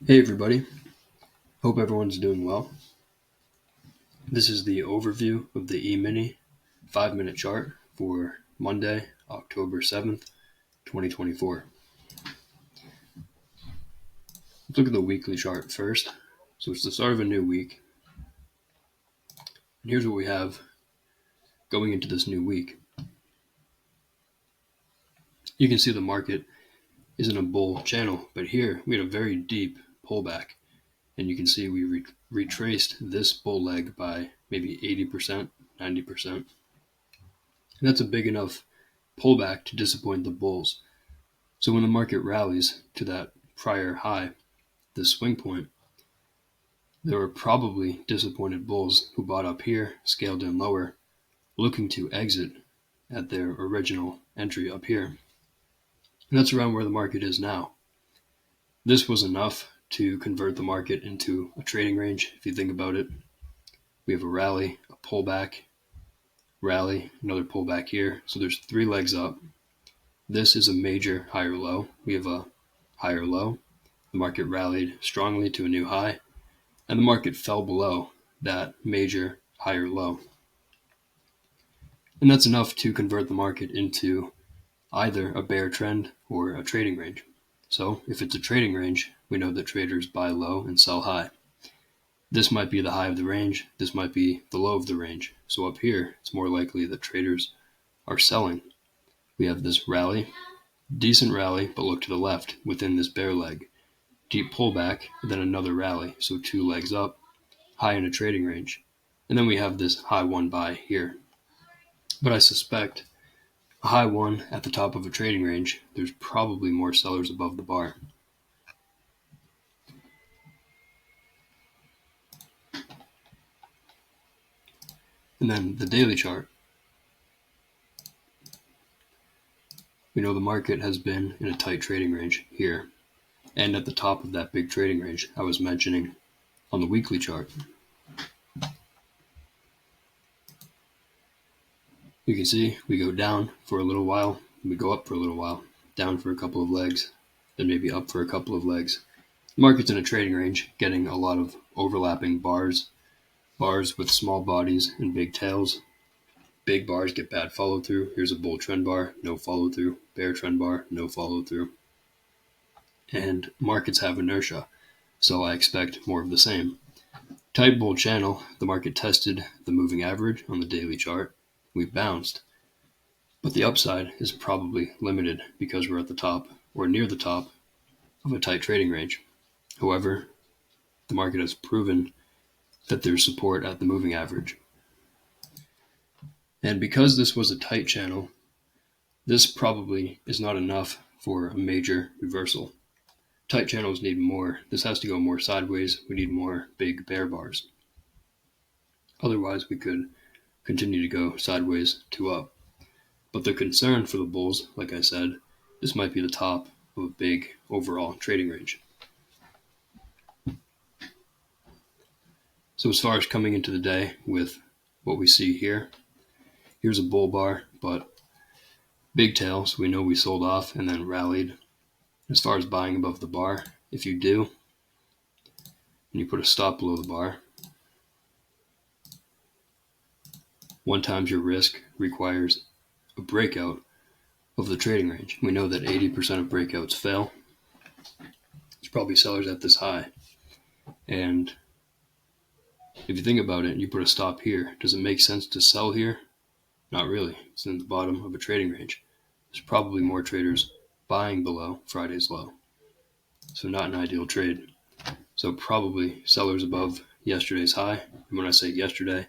Hey everybody, hope everyone's doing well. This is the overview of the Emini 5-minute chart for Monday, October 7th, 2024. Let's look at the weekly chart first. So it's the start of a new week. And here's what we have going into this new week. You can see the market is in a bull channel, but here we had a very deep pullback. And you can see we retraced this bull leg by maybe 80%, 90%. And that's a big enough pullback to disappoint the bulls. So when the market rallies to that prior high, this swing point, there were probably disappointed bulls who bought up here, scaled in lower, looking to exit at their original entry up here. And that's around where the market is now. This was enough to convert the market into a trading range. If you think about it, we have a rally, a pullback, rally, another pullback here. So there's 3 legs up. This is a major higher low. We have a higher low. The market rallied strongly to a new high, and the market fell below that major higher low. And that's enough to convert the market into either a bear trend or a trading range. So if it's a trading range, we know that traders buy low and sell high. This might be the high of the range. This might be the low of the range. So up here, it's more likely that traders are selling. We have this rally, decent rally, but look to the left within this bear leg. Deep pullback, then another rally. So 2 legs up, high in a trading range. And then we have this high one buy here. But I suspect a high one at the top of a trading range, there's probably more sellers above the bar. And then the daily chart. We know the market has been in a tight trading range here and at the top of that big trading range I was mentioning on the weekly chart. You can see we go down for a little while, we go up for a little while, down for a couple of legs, then maybe up for a couple of legs. The market's in a trading range, getting a lot of overlapping bars with small bodies and big tails. Big bars get bad follow through. Here's a bull trend bar, no follow through. Bear trend bar, no follow through. And markets have inertia, so I expect more of the same. Tight bull channel, the market tested the moving average on the daily chart. We bounced, but the upside is probably limited because we're at the top or near the top of a tight trading range. However, the market has proven that there's support at the moving average. And because this was a tight channel, this probably is not enough for a major reversal. Tight channels need more. This has to go more sideways. We need more big bear bars. Otherwise, we could continue to go sideways to up. But the concern for the bulls, like I said, this might be the top of a big overall trading range. So as far as coming into the day with what we see here, here's a bull bar, but big tails. We know we sold off and then rallied. As far as buying above the bar, if you do, and you put a stop below the bar, 1x your risk requires a breakout of the trading range. We know that 80% of breakouts fail. There's probably sellers at this high. And if you think about it and you put a stop here, does it make sense to sell here? Not really. It's in the bottom of a trading range. There's probably more traders buying below Friday's low. So not an ideal trade. So probably sellers above yesterday's high. And when I say yesterday,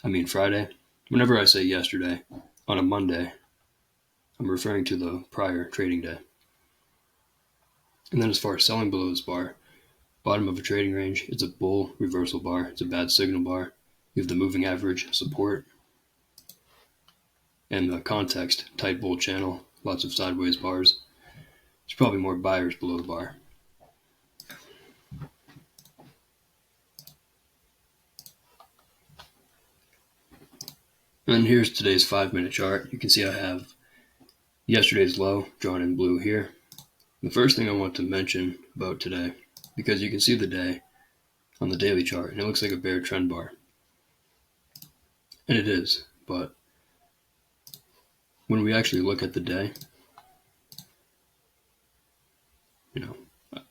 I mean Friday. Whenever I say yesterday on a Monday, I'm referring to the prior trading day. And then as far as selling below this bar, bottom of a trading range, it's a bull reversal bar. It's a bad signal bar. You have the moving average support. And the context, tight bull channel, lots of sideways bars. There's probably more buyers below the bar. And here's today's 5-minute chart. You can see I have yesterday's low drawn in blue here. The first thing I want to mention about today because you can see the day on the daily chart and it looks like a bear trend bar. And it is, but when we actually look at the day,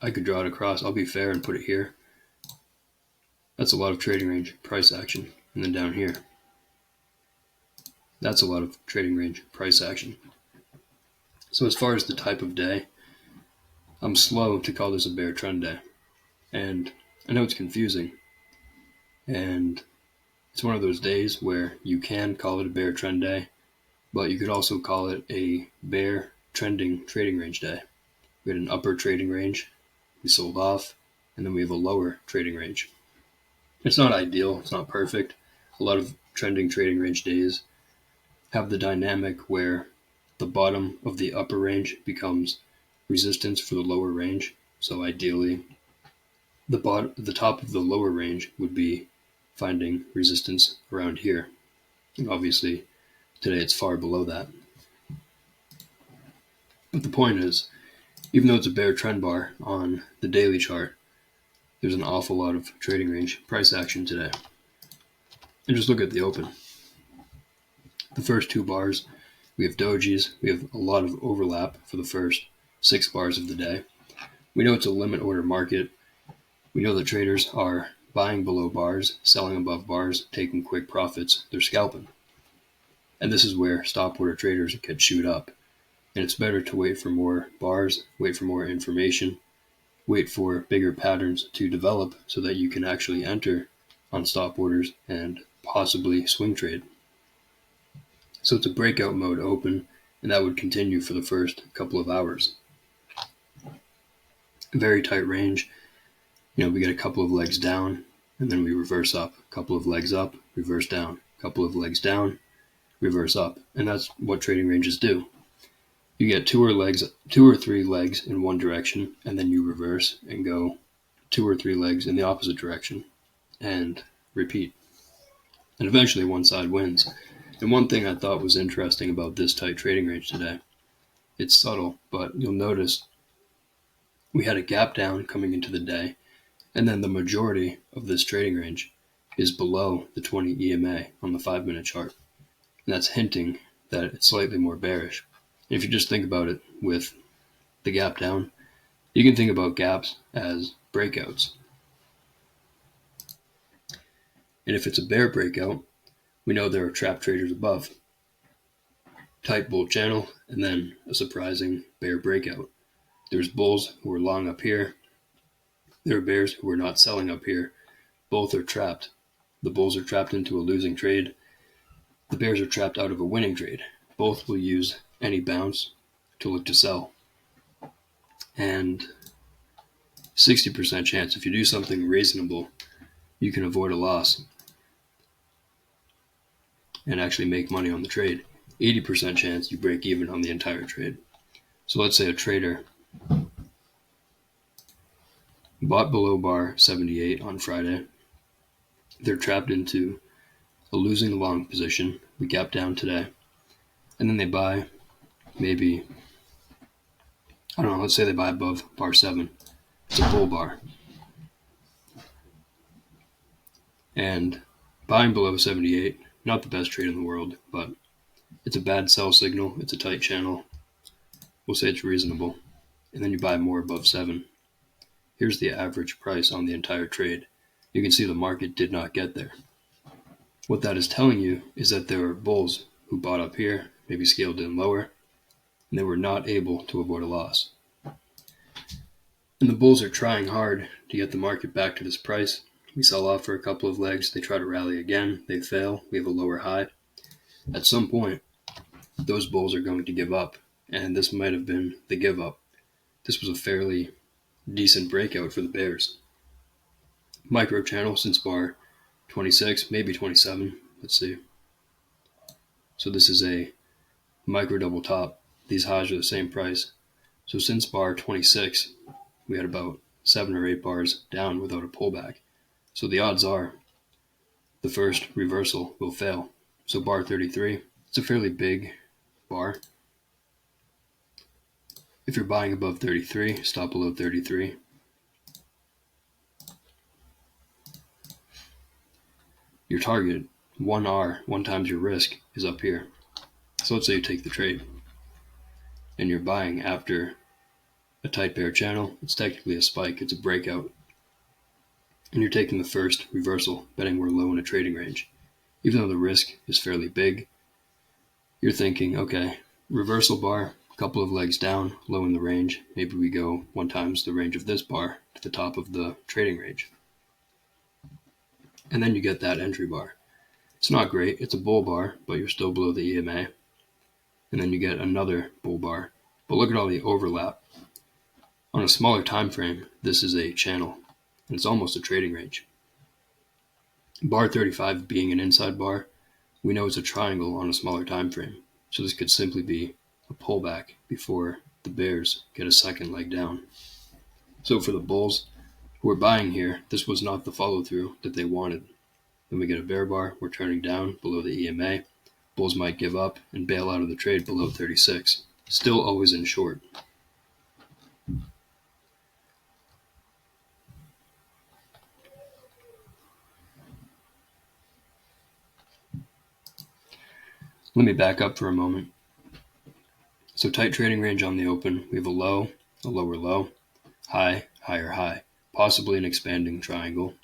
I could draw it across. I'll be fair and put it here. That's a lot of trading range price action. And then down here, that's a lot of trading range price action. So as far as the type of day, I'm slow to call this a bear trend day. And I know it's confusing. And it's one of those days where you can call it a bear trend day, but you could also call it a bear trending trading range day. We had an upper trading range, we sold off, and then we have a lower trading range. It's not ideal, it's not perfect. A lot of trending trading range days have the dynamic where the bottom of the upper range becomes resistance for the lower range. So ideally, the top of the lower range would be finding resistance around here. And obviously, today it's far below that. But the point is, even though it's a bear trend bar on the daily chart, there's an awful lot of trading range price action today. And just look at the open. The first two bars, we have dojis. We have a lot of overlap for the first 6 bars of the day. We know it's a limit order market. We know the traders are buying below bars, selling above bars, taking quick profits. They're scalping. And this is where stop order traders get chewed up. And it's better to wait for more bars, wait for more information, wait for bigger patterns to develop so that you can actually enter on stop orders and possibly swing trade. So it's a breakout mode open, and that would continue for the first couple of hours. Very tight range. We get a couple of legs down, and then we reverse up. A couple of legs up, reverse down. A couple of legs down, reverse up. And that's what trading ranges do. You get 2 or 3 legs in one direction, and then you reverse and go 2 or 3 legs in the opposite direction, and repeat. And eventually one side wins. And one thing I thought was interesting about this tight trading range today, it's subtle, but you'll notice we had a gap down coming into the day, and then the majority of this trading range is below the 20 EMA on the 5-minute chart. And that's hinting that it's slightly more bearish. And if you just think about it with the gap down, you can think about gaps as breakouts. And if it's a bear breakout, we know there are trap traders above. Tight bull channel, and then a surprising bear breakout. There's bulls who are long up here. There are bears who are not selling up here. Both are trapped. The bulls are trapped into a losing trade. The bears are trapped out of a winning trade. Both will use any bounce to look to sell. And 60% chance, if you do something reasonable, you can avoid a loss and actually make money on the trade. 80% chance you break even on the entire trade. So let's say a trader bought below bar 78 on Friday. They're trapped into a losing long position. We gap down today. And then they buy maybe, let's say they buy above bar 7. It's a bull bar. And buying below 78, not the best trade in the world, but it's a bad sell signal. It's a tight channel. We'll say it's reasonable. And then you buy more above 7. Here's the average price on the entire trade. You can see the market did not get there. What that is telling you is that there are bulls who bought up here, maybe scaled in lower, and they were not able to avoid a loss. And the bulls are trying hard to get the market back to this price. We sell off for a couple of legs. They try to rally again. They fail. We have a lower high. At some point, those bulls are going to give up, and this might have been the give up. This was a fairly decent breakout for the bears. Micro channel since bar 26, maybe 27. Let's see. So this is a micro double top. These highs are the same price. So since bar 26, we had about 7 or 8 bars down without a pullback. So the odds are the first reversal will fail. So bar 33, it's a fairly big bar. If you're buying above 33, stop below 33. your target, 1R, 1 times your risk, is up here. So let's say you take the trade and you're buying after a tight bear channel. It's technically a spike, it's a breakout. And you're taking the first reversal, betting we're low in a trading range. Even though the risk is fairly big, you're thinking, okay, reversal bar, a couple of legs down, low in the range. Maybe we go 1 times the range of this bar to the top of the trading range. And then you get that entry bar. It's not great, it's a bull bar, but you're still below the EMA. And then you get another bull bar. But look at all the overlap. On a smaller time frame, this is a channel, and it's almost a trading range. Bar 35 being an inside bar, we know it's a triangle on a smaller time frame, so this could simply be a pullback before the bears get a second leg down. So for the bulls who are buying here, this was not the follow-through that they wanted. Then we get a bear bar, we're turning down below the EMA. Bulls might give up and bail out of the trade below 36. Still always in short. Let me back up for a moment. So tight trading range on the open, we have a low, a lower low, high, higher high, possibly an expanding triangle.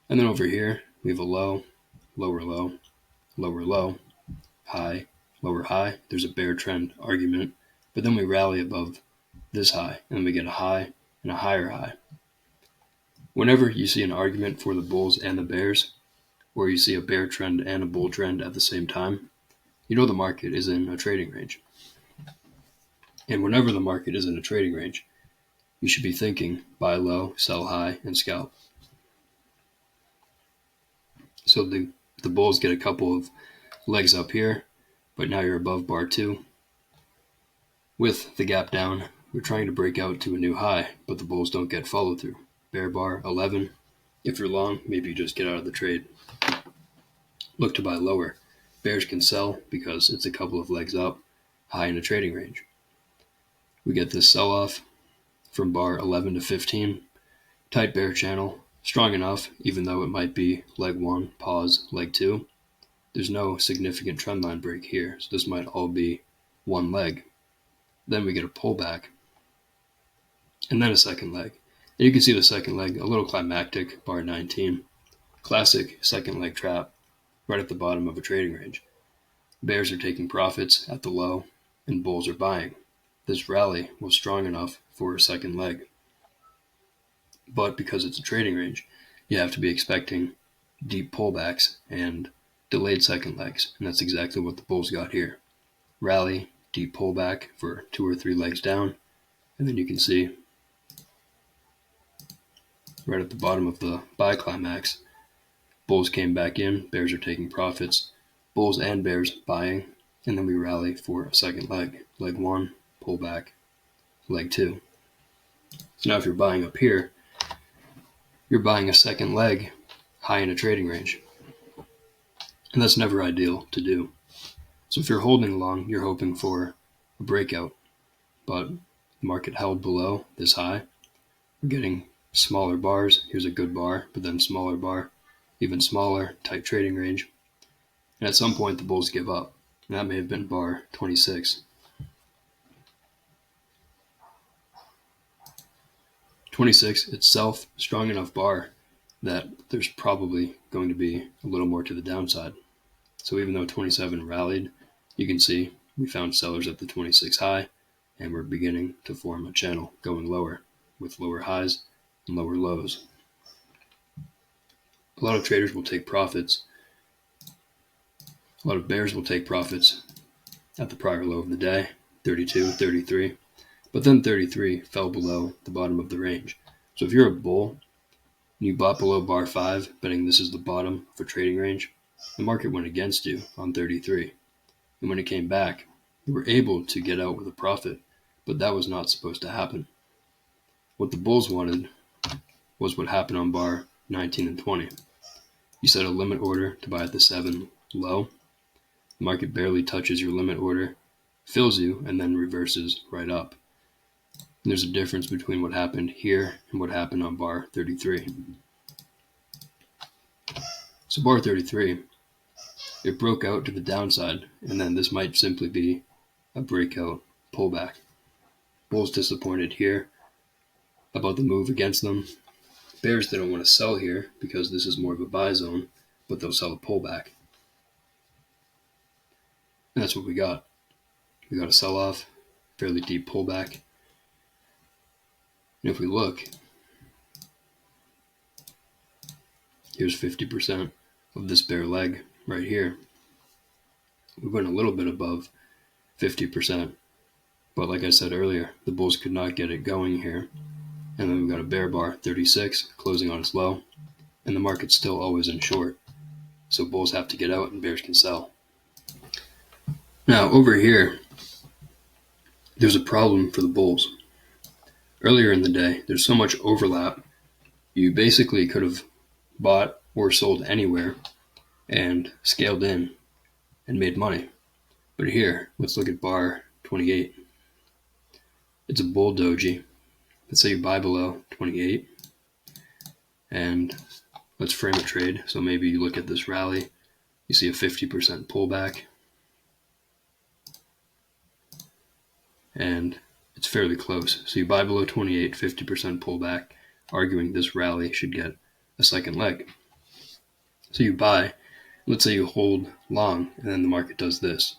And then over here, we have a low, lower low, lower low, high, lower high. There's a bear trend argument, but then we rally above this high, and then we get a high and a higher high. Whenever you see an argument for the bulls and the bears, or you see a bear trend and a bull trend at the same time, you know the market is in a trading range. And whenever the market is in a trading range, you should be thinking buy low, sell high, and scalp. So the bulls get a couple of legs up here, but now you're above bar 2. With the gap down, we're trying to break out to a new high, but the bulls don't get follow through. Bear bar 11. If you're long, maybe you just get out of the trade. Look to buy lower. Bears can sell because it's a couple of legs up, high in a trading range. We get this sell-off from bar 11 to 15. Tight bear channel, strong enough, even though it might be leg 1, pause, leg 2. There's no significant trendline break here, so this might all be one leg. Then we get a pullback, and then a second leg. And you can see the second leg, a little climactic, bar 19. Classic second leg trap, right at the bottom of a trading range. Bears are taking profits at the low, and bulls are buying. This rally was strong enough for a second leg. But because it's a trading range, you have to be expecting deep pullbacks and delayed second legs, and that's exactly what the bulls got here. Rally, deep pullback for 2 or 3 legs down, and then you can see right at the bottom of the buy climax, bulls came back in, bears are taking profits, bulls and bears buying, and then we rally for a second leg. Leg 1, pullback, leg 2. So now if you're buying up here, you're buying a second leg high in a trading range. And that's never ideal to do. So if you're holding long, you're hoping for a breakout. But the market held below this high. We're getting smaller bars. Here's a good bar, but then smaller bar, even smaller, tight trading range. And at some point, the bulls give up. And that may have been bar 26. 26 itself, strong enough bar that there's probably going to be a little more to the downside. So even though 27 rallied, you can see we found sellers at the 26 high, and we're beginning to form a channel going lower with lower highs and lower lows. A lot of traders will take profits. A lot of bears will take profits at the prior low of the day, 32, 33. But then 33 fell below the bottom of the range. So if you're a bull and you bought below bar 5, betting this is the bottom for trading range, the market went against you on 33. And when it came back, you were able to get out with a profit, but that was not supposed to happen. What the bulls wanted was what happened on bar 19 and 20. You set a limit order to buy at the 7 low. The market barely touches your limit order, fills you, and then reverses right up. And there's a difference between what happened here and what happened on bar 33. So bar 33, it broke out to the downside, and then this might simply be a breakout pullback. Bulls disappointed here about the move against them. Bears didn't want to sell here because this is more of a buy zone, but they'll sell a pullback. And that's what we got. We got a sell-off, fairly deep pullback. And if we look, here's 50% of this bear leg right here. We went a little bit above 50%, but like I said earlier, the bulls could not get it going here. And then we've got a bear bar 36 closing on its low, and the market's still always in short. So bulls have to get out and bears can sell. Now over here, there's a problem for the bulls. Earlier in the day, there's so much overlap, you basically could have bought or sold anywhere and scaled in and made money. But here, let's look at bar 28. It's a bull doji. Let's say you buy below 28, and let's frame a trade. So maybe you look at this rally, you see a 50% pullback, and it's fairly close. So you buy below 28, 50% pullback, arguing this rally should get a second leg. So you buy, let's say you hold long, and then the market does this.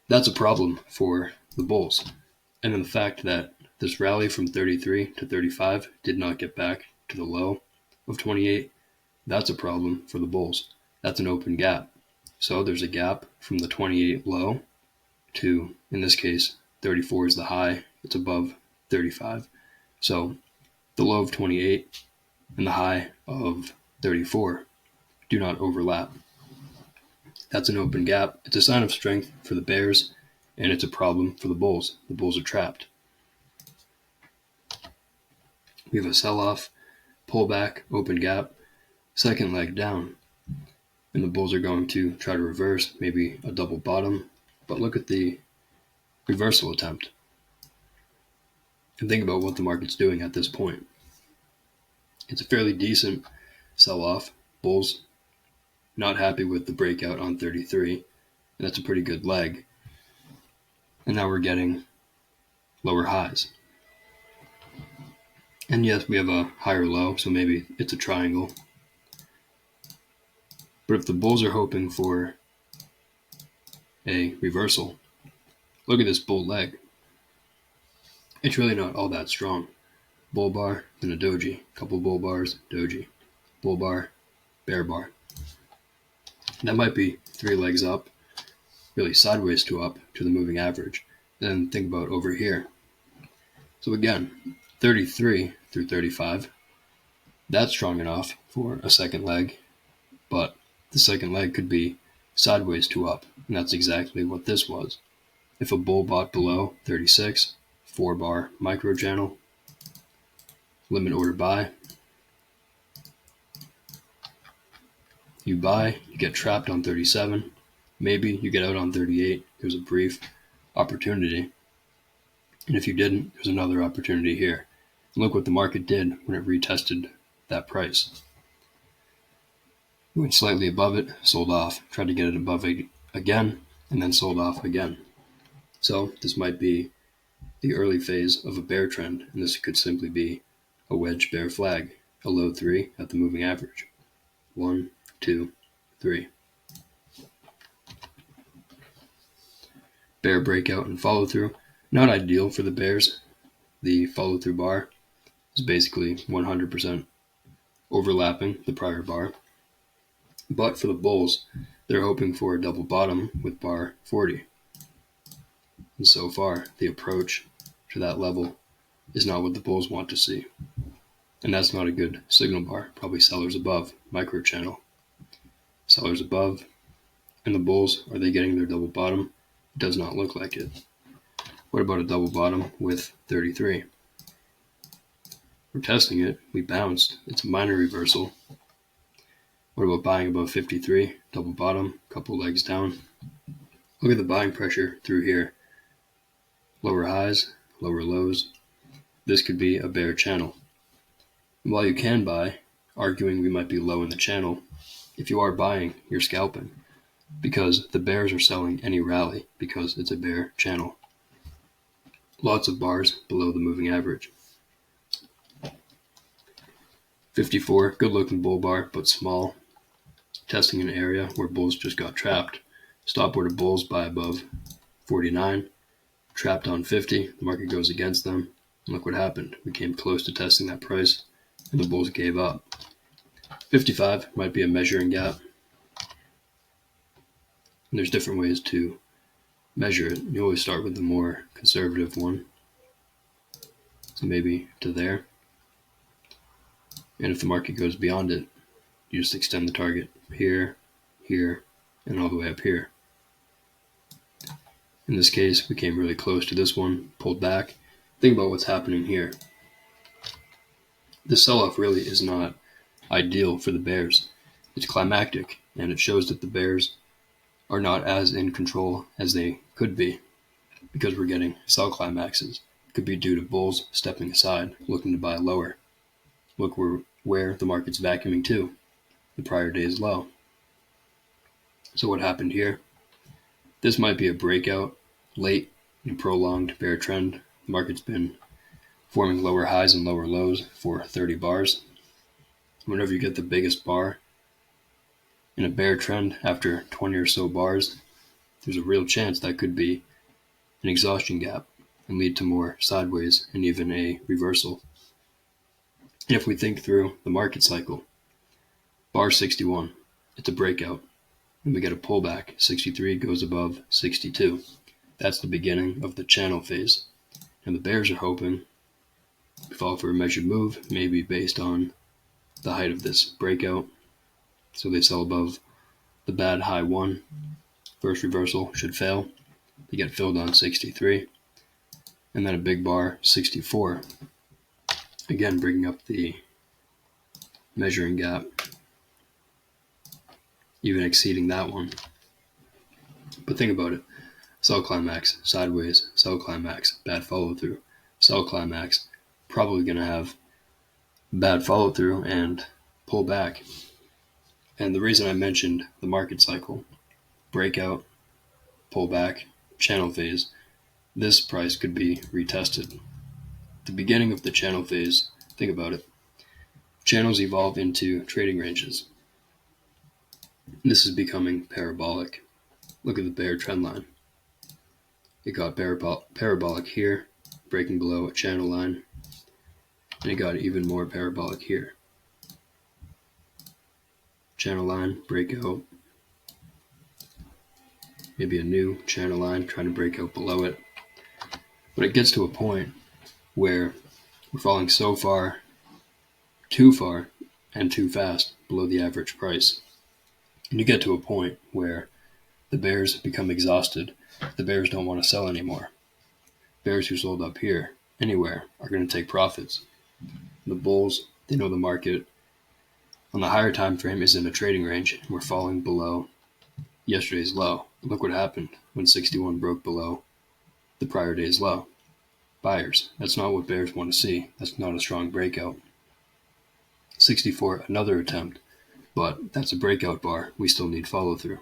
That's a problem for the bulls. And then the fact that this rally from 33 to 35 did not get back to the low of 28, that's a problem for the bulls. That's an open gap. So there's a gap from the 28 low to, in this case, 34 is the high. It's above 35. So the low of 28 and the high of 34 do not overlap. That's an open gap. It's a sign of strength for the bears, and it's a problem for the bulls. The bulls are trapped. We have a sell-off, pullback, open gap, second leg down. And the bulls are going to try to reverse, maybe a double bottom. But look at the reversal attempt. And think about what the market's doing at this point. It's a fairly decent sell-off. Bulls not happy with the breakout on 33. And that's a pretty good leg. And now we're getting lower highs. And yes, we have a higher low, so maybe it's a triangle. But if the bulls are hoping for a reversal, look at this bull leg. It's really not all that strong. Bull bar, then a doji. Couple bull bars, doji. Bull bar, bear bar. That might be 3 legs up, really sideways to up to the moving average. Then think about over here. So again, 33 through 35, that's strong enough for a second leg, but the second leg could be sideways to up, and that's exactly what this was. If a bull bought below 36, 4-bar micro channel, limit order buy, you buy, you get trapped on 37, maybe you get out on 38, there's a brief opportunity, and if you didn't, there's another opportunity here. And look what the market did when it retested that price. It went slightly above it, sold off, tried to get it above it again, and then sold off again. So this might be the early phase of a bear trend, and this could simply be a wedge bear flag, a low 3 at the moving average. 1, 2, 3. Bear breakout and follow through. Not ideal for the bears. The follow through bar is basically 100% overlapping the prior bar. But for the bulls, they're hoping for a double bottom with bar 40. And so far, the approach to that level is not what the bulls want to see. And that's not a good signal bar. Probably sellers above, micro channel. Sellers above. And the bulls, are they getting their double bottom? It does not look like it. What about a double bottom with 33? We're testing it. We bounced. It's a minor reversal. What about buying above 53? Double bottom, couple legs down. Look at the buying pressure through here. Lower highs, lower lows. This could be a bear channel. And while you can buy, arguing we might be low in the channel. If you are buying, you're scalping, because the bears are selling any rally because it's a bear channel. Lots of bars below the moving average. 54, good looking bull bar, but small. Testing an area where bulls just got trapped. Stop order bulls buy above 49. Trapped on 50, the market goes against them. And look what happened. We came close to testing that price, and the bulls gave up. 55 might be a measuring gap. And there's different ways to measure it. You always start with the more conservative one. So maybe to there. And if the market goes beyond it, you just extend the target here, here, and all the way up here. In this case, we came really close to this one, pulled back. Think about what's happening here. This sell-off really is not ideal for the bears. It's climactic, and it shows that the bears are not as in control as they could be, because we're getting sell climaxes. It could be due to bulls stepping aside, looking to buy lower. Look where the market's vacuuming to, the prior day's low. So what happened here? This might be a breakout, late and prolonged bear trend. The market's been forming lower highs and lower lows for 30 bars. Whenever you get the biggest bar in a bear trend after 20 or so bars, there's a real chance that could be an exhaustion gap and lead to more sideways and even a reversal. And if we think through the market cycle, bar 61, it's a breakout. And we get a pullback. 63 goes above 62. That's the beginning of the channel phase. And the bears are hoping we fall for a measured move, maybe based on the height of this breakout. So they sell above the bad high 1. First reversal should fail. They get filled on 63. And then a big bar, 64. Again, bringing up the measuring gap, even exceeding that one. But think about it. Sell climax, sideways, sell climax, bad follow through. Sell climax, probably going to have bad follow through and pull back. And the reason I mentioned the market cycle, breakout, pull back, channel phase, this price could be retested. The beginning of the channel phase, think about it. Channels evolve into trading ranges. This is becoming parabolic. Look at the bear trend line. It got parabolic here, breaking below a channel line, and it got even more parabolic here. Channel line, breakout, maybe a new channel line trying to break out below it. But it gets to a point where we're falling so far, and too fast below the average price. And you get to a point where the bears become exhausted. The bears don't want to sell anymore. Bears who sold up here, anywhere, are going to take profits. The bulls, they know the market on the higher time frame is in a trading range, and we're falling below yesterday's low. Look what happened when 61 broke below the prior day's low. Buyers, that's not what bears want to see. That's not a strong breakout. 64, another attempt, but that's a breakout bar. We still need follow through.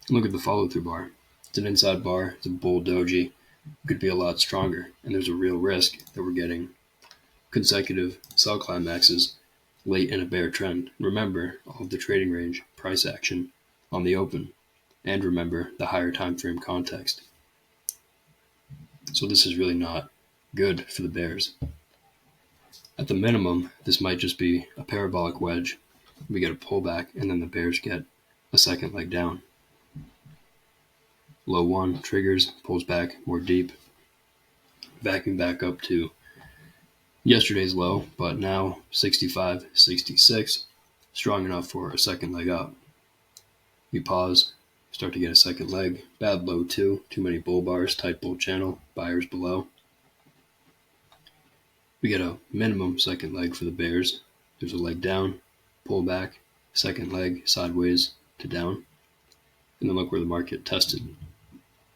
Look at the follow through bar. It's an inside bar. It's a bull doji. It could be a lot stronger, and there's a real risk that we're getting consecutive sell climaxes late in a bear trend. Remember all of the trading range price action on the open, and remember the higher time frame context. So this is really not good for the bears. At the minimum, this might just be a parabolic wedge. We get a pullback, and then the bears get a second leg down. Low 1 triggers, pulls back more deep, backing back up to yesterday's low, but now 65, 66, strong enough for a second leg up. We pause, start to get a second leg, bad low 2, too many bull bars, tight bull channel, buyers below. We get a minimum second leg for the bears. There's a leg down, pull back, second leg sideways to down. And then look where the market tested,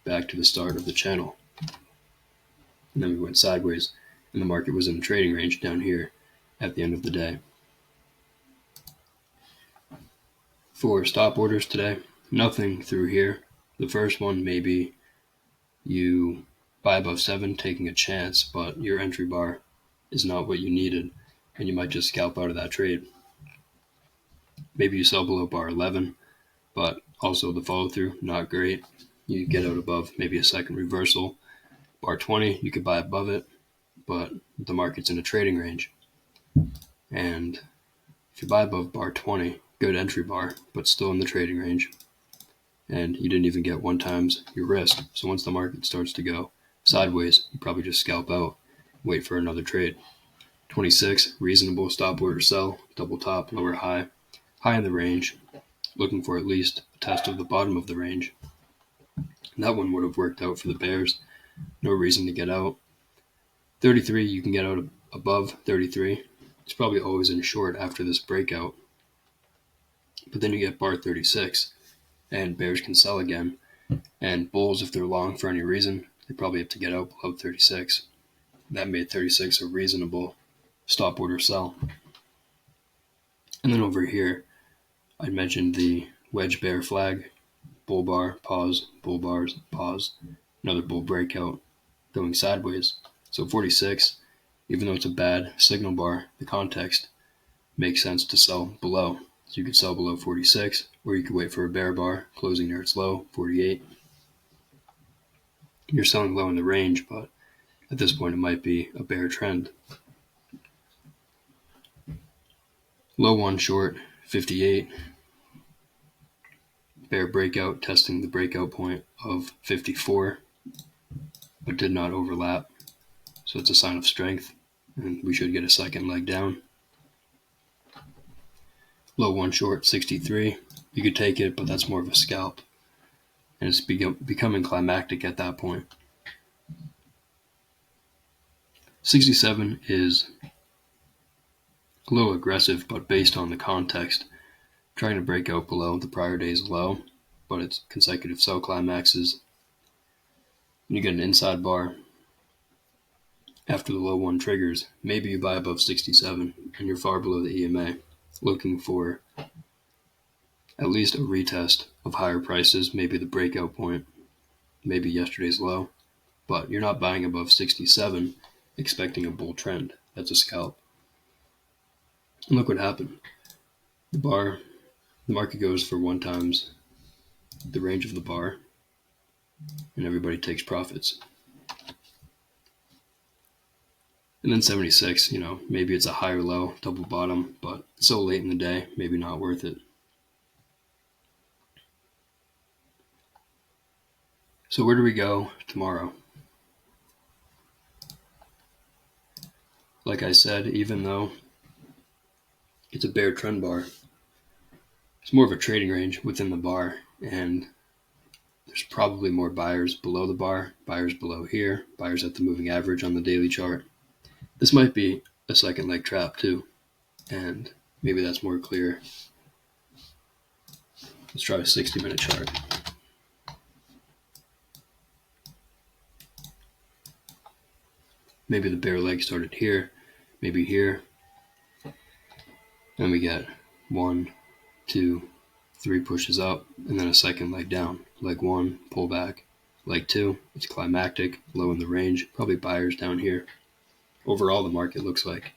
back to the start of the channel. And then we went sideways, and the market was in a trading range down here at the end of the day. For stop orders today, nothing through here. The first one, maybe you buy above 7, taking a chance, but your entry bar is not what you needed, and you might just scalp out of that trade. Maybe you sell below bar 11, but also the follow through, not great. You get out above maybe a second reversal. Bar 20, you could buy above it, but the market's in a trading range. And if you buy above bar 20, good entry bar, but still in the trading range. And you didn't even get 1 times your risk. So once the market starts to go sideways, you probably just scalp out, wait for another trade. 26, reasonable stop order sell, double top, lower high, high in the range, looking for at least a test of the bottom of the range. And that one would have worked out for the bears. No reason to get out. 33, you can get out above 33. It's probably always in short after this breakout. But then you get bar 36, and bears can sell again. And bulls, if they're long for any reason, they probably have to get out below 36. That made 36 a reasonable stop order sell. And then over here, I mentioned the wedge bear flag, bull bar, pause, bull bars, pause, another bull breakout going sideways. So 46, even though it's a bad signal bar, the context makes sense to sell below. So you could sell below 46, or you could wait for a bear bar closing near its low, 48. You're selling low in the range, but at this point it might be a bear trend. Low one short, 58. Bear breakout testing the breakout point of 54, but did not overlap. So it's a sign of strength, and we should get a second leg down. Low one short, 63. You could take it, but that's more of a scalp. And it's becoming climactic at that point. 67 is a little aggressive, but based on the context, trying to break out below the prior day's low, but it's consecutive sell climaxes. You get an inside bar after the low one triggers. Maybe you buy above 67, and you're far below the EMA, looking for at least a retest of higher prices, maybe the breakout point, maybe yesterday's low, but you're not buying above 67 expecting a bull trend. That's a scalp. And look what happened. The market goes for 1 times the range of the bar, and everybody takes profits. And then 76, maybe it's a higher low, double bottom, but so late in the day, maybe not worth it. So where do we go tomorrow? Like I said, even though it's a bear trend bar, it's more of a trading range within the bar, and there's probably more buyers below the bar, buyers below here, buyers at the moving average on the daily chart. This might be a second leg trap too, and maybe that's more clear. Let's try a 60-minute chart. Maybe the bear leg started here, maybe here. And we get 1, 2, 3 pushes up, and then a second leg down. Leg 1, pull back. Leg 2, it's climactic, low in the range, probably buyers down here. Overall, the market looks like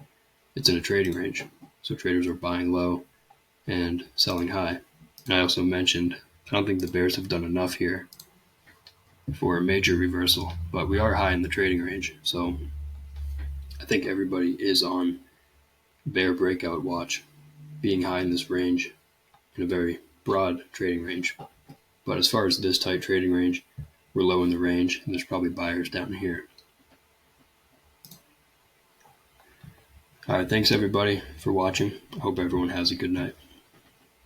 it's in a trading range. So traders are buying low and selling high. And I also mentioned, I don't think the bears have done enough here for a major reversal, but we are high in the trading range. So I think everybody is on bear breakout watch, being high in this range in a very broad trading range. But as far as this tight trading range, we're low in the range, and there's probably buyers down here. All right, thanks everybody for watching. I hope everyone has a good night.